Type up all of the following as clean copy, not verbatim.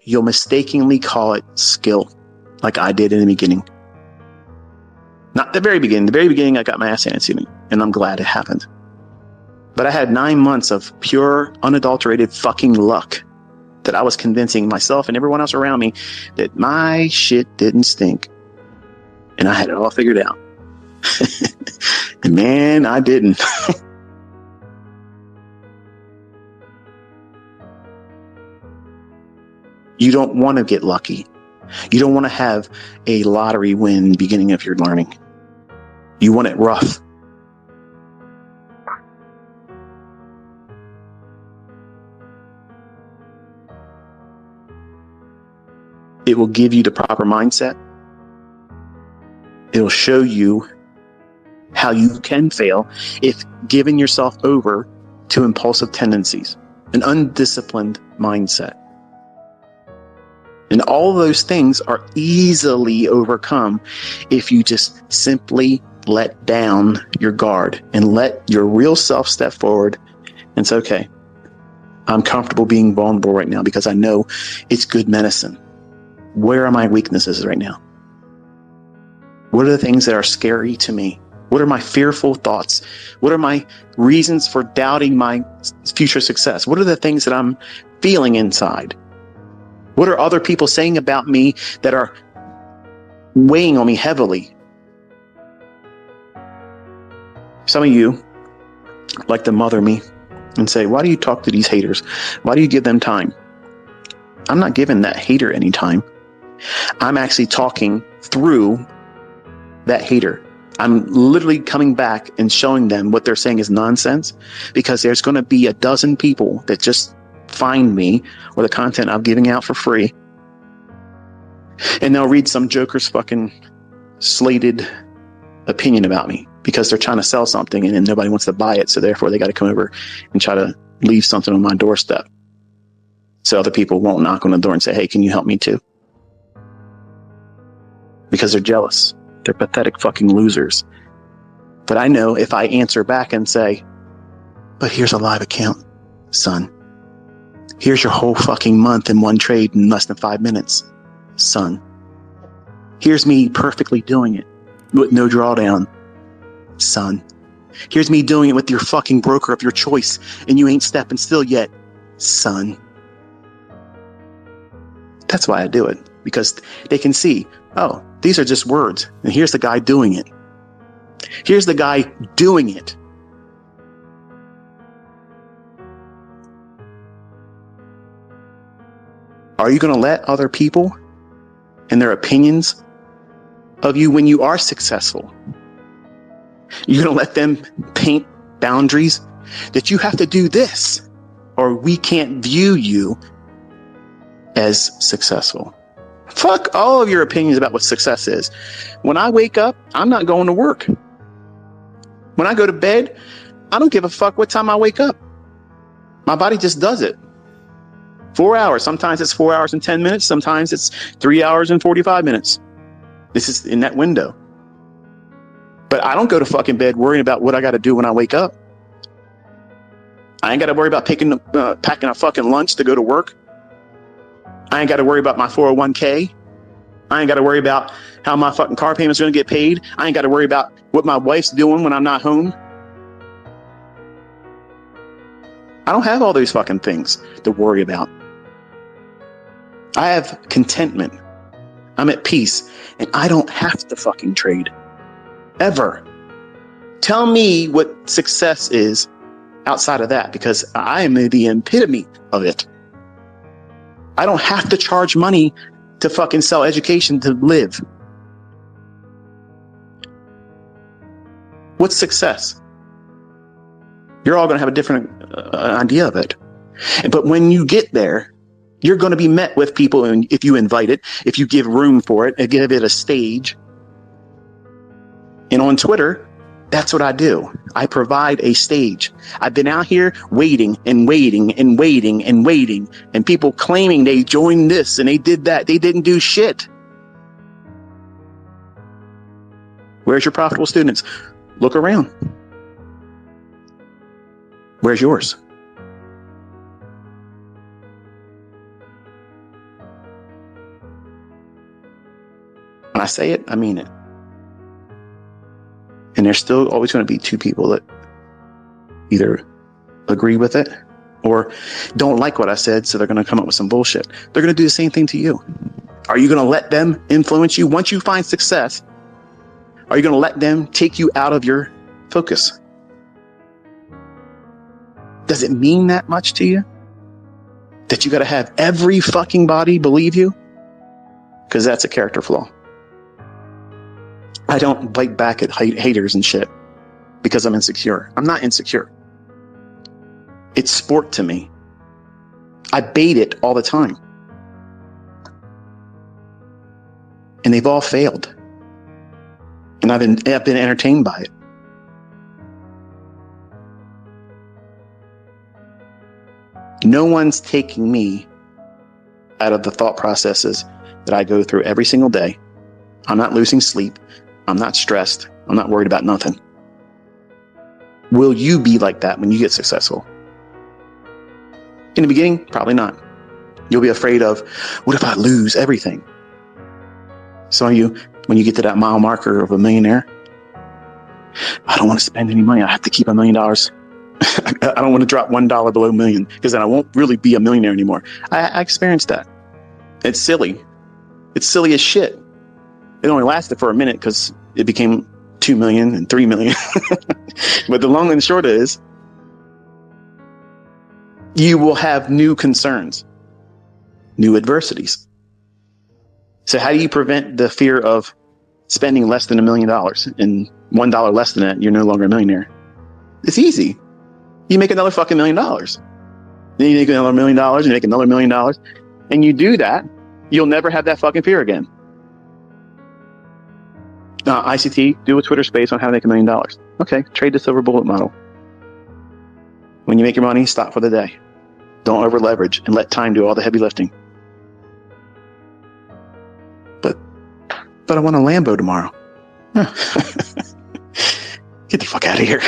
you'll mistakenly call it skill, like I did in the beginning. Not the very beginning. The very beginning, I got my ass handed to me, and I'm glad it happened. But I had 9 months of pure, unadulterated fucking luck that I was convincing myself and everyone else around me that my shit didn't stink. And I had it all figured out. And man, I didn't. You don't want to get lucky. You don't want to have a lottery win beginning of your learning. You want it rough. It will give you the proper mindset. It'll show you how you can fail if giving yourself over to impulsive tendencies, an undisciplined mindset. And all those things are easily overcome if you just simply let down your guard and let your real self step forward and say, okay, I'm comfortable being vulnerable right now because I know it's good medicine. Where are my weaknesses right now? What are the things that are scary to me? What are my fearful thoughts? What are my reasons for doubting my future success? What are the things that I'm feeling inside? What are other people saying about me that are weighing on me heavily? Some of you like to mother me and say, why do you talk to these haters? Why do you give them time? I'm not giving that hater any time. I'm actually talking through that hater. I'm literally coming back and showing them what they're saying is nonsense, because there's going to be a dozen people that just find me or the content I'm giving out for free, and they'll read some joker's fucking slated opinion about me because they're trying to sell something and then nobody wants to buy it, so therefore they got to come over and try to leave something on my doorstep so other people won't knock on the door and say, hey, can you help me too? Because they're jealous. They're pathetic fucking losers. But I know if I answer back and say, but here's a live account, son. Here's your whole fucking month in one trade in less than 5 minutes, son. Here's me perfectly doing it with no drawdown, son. Here's me doing it with your fucking broker of your choice and you ain't stepping still yet, son. That's why I do it, because they can see, oh, these are just words. And here's the guy doing it. Here's the guy doing it. Are you going to let other people and their opinions of you when you are successful? You're going to let them paint boundaries that you have to do this or we can't view you as successful? Fuck all of your opinions about what success is. When I wake up, I'm not going to work. When I go to bed, I don't give a fuck what time I wake up. My body just does it. 4 hours. Sometimes it's 4 hours and 10 minutes. Sometimes it's 3 hours and 45 minutes. This is in that window. But I don't go to fucking bed worrying about what I got to do when I wake up. I ain't got to worry about packing a fucking lunch to go to work. I ain't got to worry about my 401k. I ain't got to worry about how my fucking car payment's going to get paid. I ain't got to worry about what my wife's doing when I'm not home. I don't have all those fucking things to worry about. I have contentment. I'm at peace, and I don't have to fucking trade. Ever. Tell me what success is outside of that, because I am the epitome of it. I don't have to charge money to fucking sell education to live. What's success? You're all going to have a different idea of it. But when you get there, you're going to be met with people, and if you invite it, if you give room for it, and give it a stage. And on Twitter, that's what I do. I provide a stage. I've been out here waiting and waiting and waiting and waiting, and people claiming they joined this and they did that. They didn't do shit. Where's your profitable students? Look around. Where's yours? I say it, I mean it. And there's still always going to be two people that either agree with it or don't like what I said, so they're going to come up with some bullshit. They're going to do the same thing to you. Are you going to let them influence you? Once you find success, are you going to let them take you out of your focus? Does it mean that much to you? That you got to have every fucking body believe you? Because that's a character flaw. I don't bite back at haters and shit because I'm insecure. I'm not insecure. It's sport to me. I bait it all the time. And they've all failed. And I've been entertained by it. No one's taking me out of the thought processes that I go through every single day. I'm not losing sleep. I'm not stressed. I'm not worried about nothing. Will you be like that when you get successful? In the beginning, probably not. You'll be afraid of, what if I lose everything? Some of you, when you get to that mile marker of a millionaire, I don't want to spend any money. I have to keep $1 million. I don't want to drop $1 below $1 million because then I won't really be a millionaire anymore. I experienced that. It's silly. It's silly as shit. It only lasted for a minute because it became 2 million and 3 million. But the long and short is, you will have new concerns, new adversities. So how do you prevent the fear of spending less than $1 million and $1 less than that, you're no longer a millionaire? It's easy. You make another fucking $1 million. Then you make another $1 million, you make another $1 million. And you do that, you'll never have that fucking fear again. ICT, do a Twitter space on how to make $1 million. Okay, trade the silver bullet model. When you make your money, stop for the day. Don't over leverage and let time do all the heavy lifting. But I want a Lambo tomorrow. Get the fuck out of here.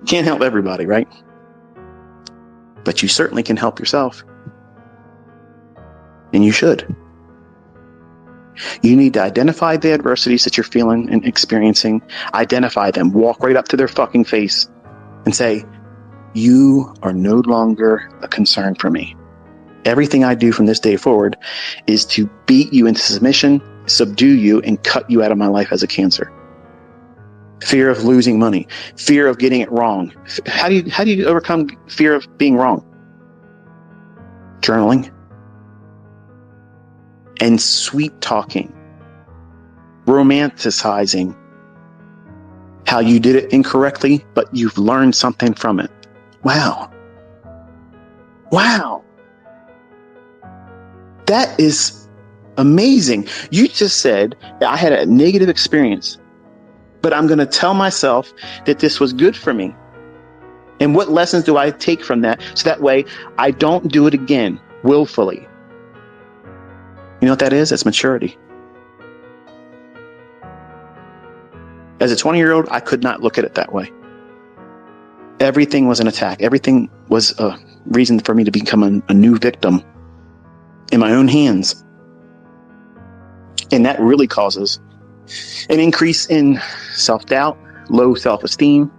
Can't help everybody, right? But you certainly can help yourself. And you should. You need to identify the adversities that you're feeling and experiencing. Identify them. Walk right up to their fucking face and say, you are no longer a concern for me. Everything I do from this day forward is to beat you into submission, subdue you, and cut you out of my life as a cancer. Fear of losing money. Fear of getting it wrong. How do you overcome fear of being wrong? Journaling. And sweet talking. Romanticizing how you did it incorrectly, but you've learned something from it. Wow. Wow. That is amazing. You just said that I had a negative experience, but I'm going to tell myself that this was good for me. And what lessons do I take from that? So that way I don't do it again willfully. You know what that is? That's maturity. As a 20-year-old, I could not look at it that way. Everything was an attack. Everything was a reason for me to become a new victim in my own hands. And that really causes an increase in self-doubt, low self-esteem.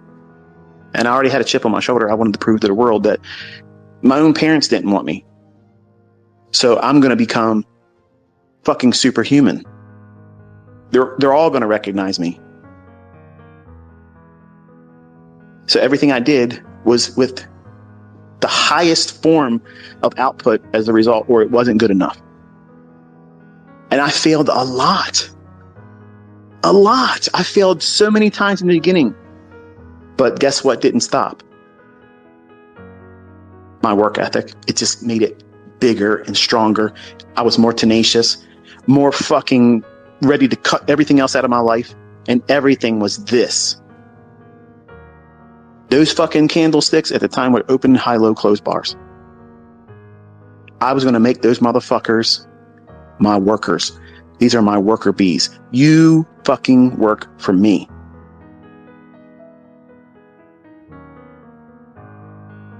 And I already had a chip on my shoulder. I wanted to prove to the world that my own parents didn't want me. So I'm going to become fucking superhuman. They're all going to recognize me. So everything I did was with the highest form of output as a result, or it wasn't good enough. And I failed a lot. A lot. I failed so many times in the beginning. But guess what didn't stop? My work ethic. It just made it bigger and stronger. I was more tenacious, more fucking ready to cut everything else out of my life. And everything was this. Those fucking candlesticks at the time were open, high, low, closed bars. I was going to make those motherfuckers my workers. These are my worker bees. You fucking work for me.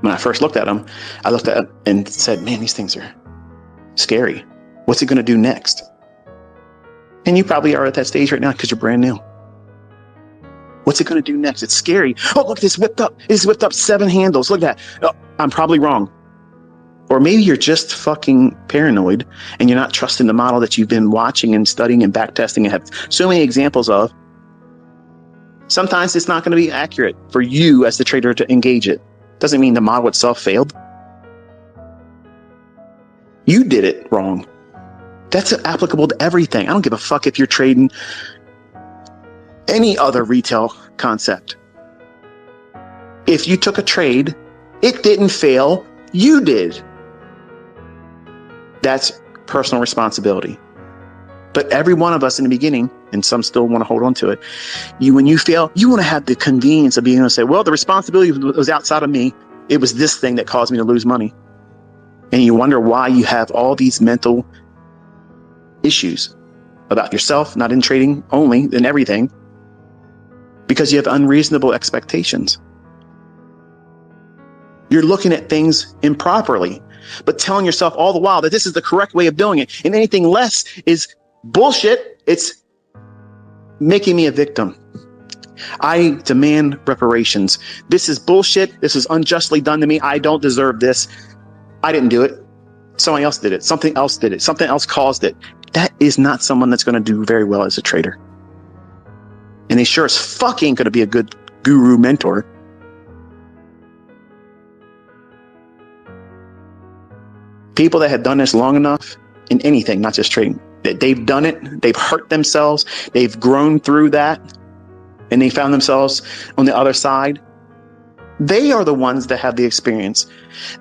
When I first looked at them, I looked at them and said, man, these things are scary. What's it going to do next? And you probably are at that stage right now because you're brand new. What's it going to do next? It's scary. Oh, look, this whipped up. It's whipped up 7 handles. Look at that. Oh, I'm probably wrong. Or maybe you're just fucking paranoid and you're not trusting the model that you've been watching and studying and backtesting and have so many examples of. Sometimes it's not going to be accurate for you as the trader to engage it. Doesn't mean the model itself failed. You did it wrong. That's applicable to everything. I don't give a fuck if you're trading any other retail concept. If you took a trade, it didn't fail, you did. That's personal responsibility. But every one of us in the beginning, and some still want to hold on to it, when you fail, you want to have the convenience of being able to say, well, the responsibility was outside of me. It was this thing that caused me to lose money. And you wonder why you have all these mental issues about yourself, not in trading only, in everything, because you have unreasonable expectations. You're looking at things improperly, but telling yourself all the while that this is the correct way of doing it, and anything less is bullshit. It's making me a victim. I demand reparations. This is bullshit. This is unjustly done to me. I don't deserve this. I didn't do it. Somebody else did it. Something else did it. Something else caused it. That is not someone that's going to do very well as a trader. And they sure as fuck ain't going to be a good guru mentor. People that have done this long enough in anything, not just trading, that they've done it, they've hurt themselves, they've grown through that, and they found themselves on the other side. They are the ones that have the experience.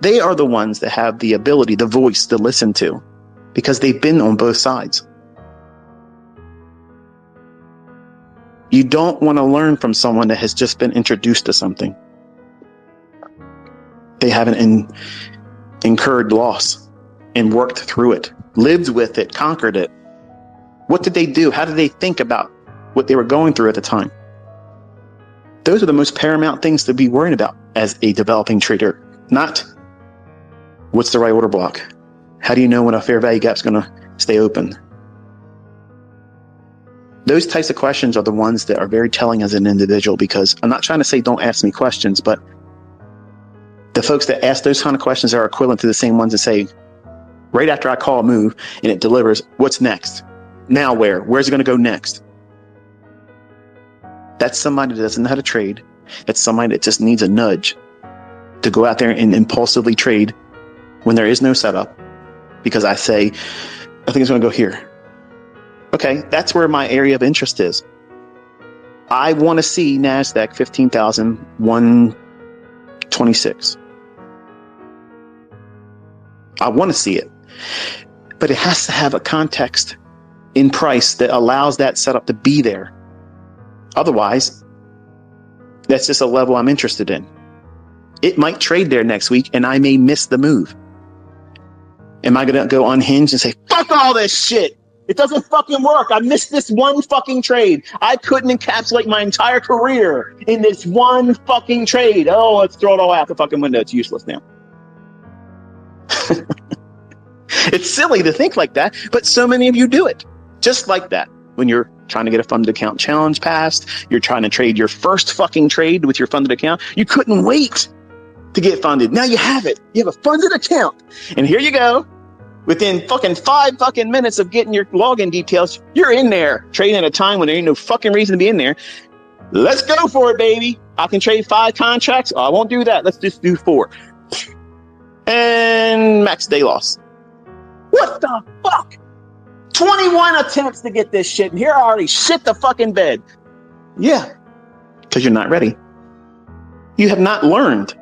They are the ones that have the ability, the voice to listen to, because they've been on both sides. You don't want to learn from someone that has just been introduced to something. They haven't incurred loss and worked through it, lived with it, conquered it. What did they do? How did they think about what they were going through at the time? Those are the most paramount things to be worried about as a developing trader. Not what's the right order block? How do you know when a fair value gap is going to stay open? Those types of questions are the ones that are very telling as an individual, because I'm not trying to say don't ask me questions, but the folks that ask those kind of questions are equivalent to the same ones that say, right after I call a move and it delivers, what's next? Now where? Where's it going to go next? That's somebody that doesn't know how to trade. That's somebody that just needs a nudge to go out there and impulsively trade when there is no setup. Because I say, I think it's going to go here. Okay, that's where my area of interest is. I want to see NASDAQ 15,126. I want to see it. But it has to have a context in price that allows that setup to be there. Otherwise, that's just a level I'm interested in. It might trade there next week and I may miss the move. Am I going to go unhinged and say, fuck all this shit? It doesn't fucking work. I missed this one fucking trade. I couldn't encapsulate my entire career in this one fucking trade. Oh, let's throw it all out the fucking window. It's useless now. It's silly to think like that, but so many of you do it. Just like that. When you're trying to get a funded account challenge passed, you're trying to trade your first fucking trade with your funded account. You couldn't wait to get funded. Now you have it. You have a funded account. And here you go. Within fucking 5 fucking minutes of getting your login details, you're in there trading at a time when there ain't no fucking reason to be in there. Let's go for it, baby. I can trade 5 contracts. Oh, I won't do that. Let's just do 4. And max day loss. What the fuck? 21 attempts to get this shit, and here I already shit the fucking bed. Yeah, because you're not ready. You have not learned.